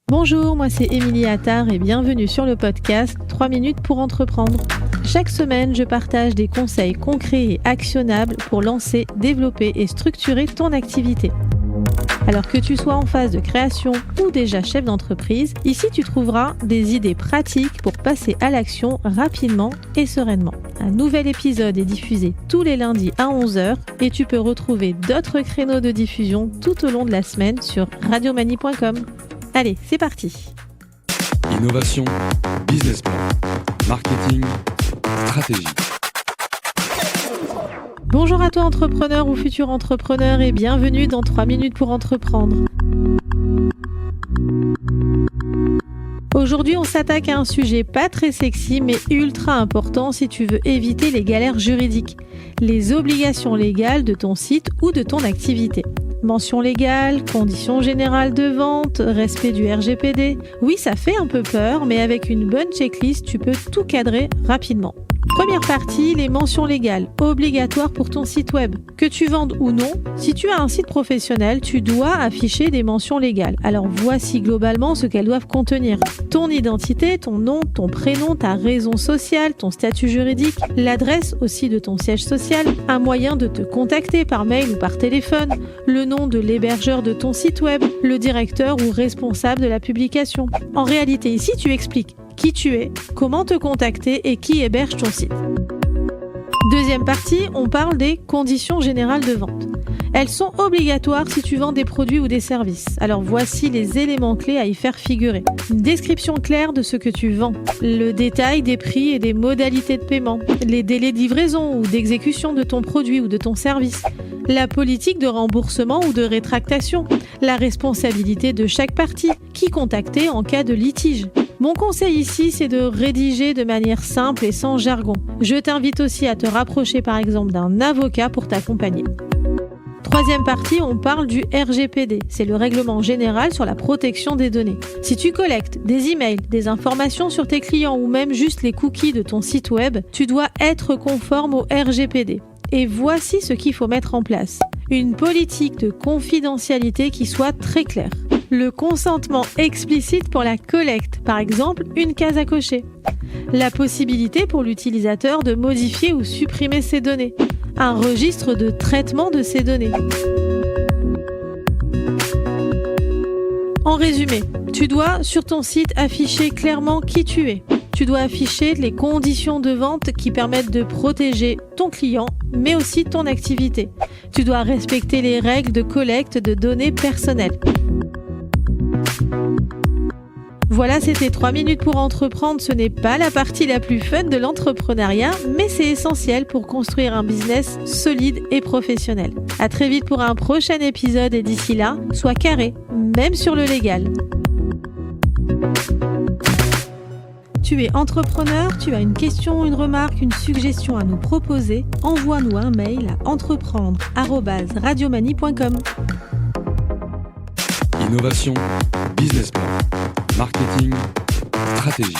Bonjour, moi c'est Émilie Attard et bienvenue sur le podcast 3 minutes pour entreprendre. Chaque semaine, je partage des conseils concrets et actionnables pour lancer, développer et structurer ton activité. Alors que tu sois en phase de création ou déjà chef d'entreprise, ici tu trouveras des idées pratiques pour passer à l'action rapidement et sereinement. Un nouvel épisode est diffusé tous les lundis à 11h et tu peux retrouver d'autres créneaux de diffusion tout au long de la semaine sur radiomanie.com. Allez, c'est parti. Innovation, business plan, marketing, stratégie. Bonjour à toi entrepreneur ou futur entrepreneur et bienvenue dans 3 minutes pour entreprendre. Aujourd'hui, on s'attaque à un sujet pas très sexy mais ultra important si tu veux éviter les galères juridiques, les obligations légales de ton site ou de ton activité. Mention légale, conditions générales de vente, respect du RGPD. Oui, ça fait un peu peur, mais avec une bonne checklist, tu peux tout cadrer rapidement. Première partie, les mentions légales, obligatoires pour ton site web. Que tu vendes ou non, si tu as un site professionnel, tu dois afficher des mentions légales. Alors voici globalement ce qu'elles doivent contenir. Ton identité, ton nom, ton prénom, ta raison sociale, ton statut juridique, l'adresse aussi de ton siège social, un moyen de te contacter par mail ou par téléphone, le nom de l'hébergeur de ton site web, le directeur ou responsable de la publication. En réalité, ici, tu expliques qui tu es, comment te contacter et qui héberge ton site. Deuxième partie, on parle des conditions générales de vente. Elles sont obligatoires si tu vends des produits ou des services. Alors voici les éléments clés à y faire figurer. Une description claire de ce que tu vends, le détail des prix et des modalités de paiement, les délais de livraison ou d'exécution de ton produit ou de ton service, la politique de remboursement ou de rétractation, la responsabilité de chaque partie, qui contacter en cas de litige. Mon conseil ici, c'est de rédiger de manière simple et sans jargon. Je t'invite aussi à te rapprocher par exemple d'un avocat pour t'accompagner. Troisième partie, on parle du RGPD. C'est le règlement général sur la protection des données. Si tu collectes des emails, des informations sur tes clients ou même juste les cookies de ton site web, tu dois être conforme au RGPD. Et voici ce qu'il faut mettre en place. Une politique de confidentialité qui soit très claire. Le consentement explicite pour la collecte, par exemple une case à cocher. La possibilité pour l'utilisateur de modifier ou supprimer ses données. Un registre de traitement de ces données. En résumé, tu dois sur ton site afficher clairement qui tu es. Tu dois afficher les conditions de vente qui permettent de protéger ton client, mais aussi ton activité. Tu dois respecter les règles de collecte de données personnelles. Voilà, c'était 3 minutes pour entreprendre. Ce n'est pas la partie la plus fun de l'entrepreneuriat, mais c'est essentiel pour construire un business solide et professionnel. À très vite pour un prochain épisode et d'ici là, sois carré, même sur le légal. Tu es entrepreneur, tu as une question, une remarque, une suggestion à nous proposer, envoie-nous un mail à entreprendre@radiomanie.com. Innovation, business plan, marketing, stratégie.